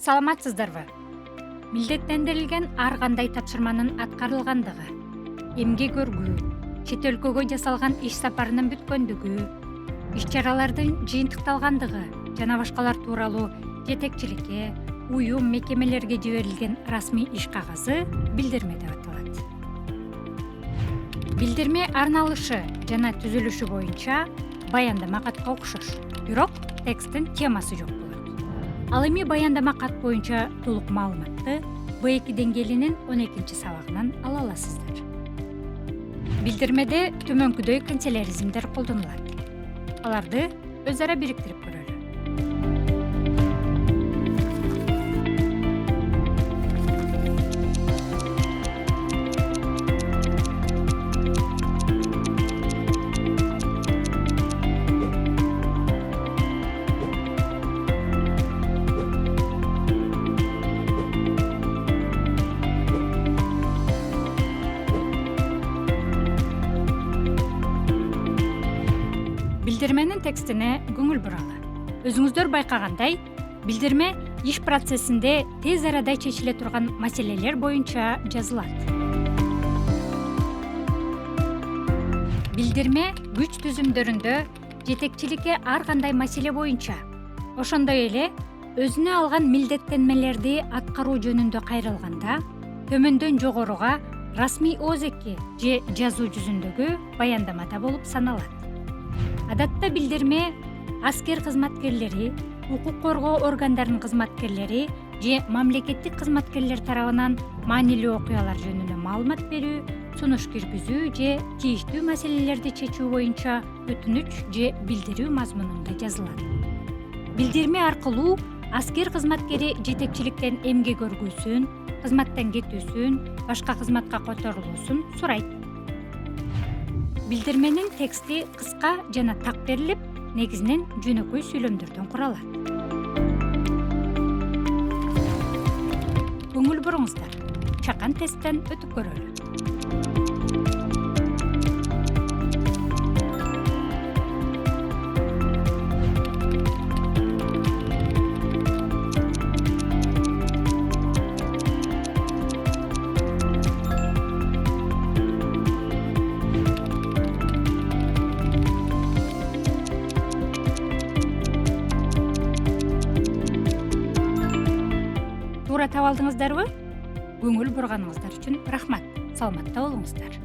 Саламатсыздарбы? Милдеттендирилген ар кандай тапшырманын аткарылгандыгы, эмгек өргүү, чет өлкөгө жасалган иш сапарынын бүткөндүгү, иш-чаралардын жыйынтыкталгандыгы жана башкалар тууралуу жетекчиликке, уюм мекемелерге жиберилген расмий иш кагазы билдирме деп аталат. Билдирме арналышы жана түзүлүшү боюнча баяндама катка окшош, бирок тексттин темасы жок болот. Ал эми баяндама кат боюнча толук маалыматты B2 деңгээлинин 12 сабагынан ала аласыздар. Билдирмеде төмөнкүдөй канцеляризмдер колдонулат. Аларды өз ара бириктирип көрөлү. Билдирменин текстине көңүл буралы. Өзүңүздөр байкагандай, билдирме иш процессинде тез арада чечиле турган маселелер боюнча жазылат. Билдирме күч түзүмдөрүндө жетекчиликке ар кандай маселе боюнча, ошондой эле өзүнө алган милдеттенмелерди аткаруу жөнүндө кайрылганда, төмөндөн жогоруга расмий оозеки же жазуу жүзүндөгү баяндамада болуп саналат. Адатта билдирме аскер кызматкерлери, укук коргоо органдарынын кызматкерлери же мамлекеттик кызматкерлер тарабынан маанилүү окуялар жөнүндө маалымат берүү, сунуш киргизүү же тийиштүү маселелерди чечүү боюнча өтүнүч же билдирүү мазмунунда жазылат. Билдирме аркылуу аскер кызматкери жетекчиликтен эмгек өргүүсүн, кызматтан кетүүсүн, башка кызматка которулуусун сурайт. Билдирменин тексти кыска жана так берилип, негизинен жөнөкөй сүйлөмдөрдөн куралат. Көңүл буруңуздар, чакан тесттен өтүп көрөлү. Туура таба алдыңыздарбы? Көңүл бурганыңыздар үчүн рахмат. Саламатта болуңуздар.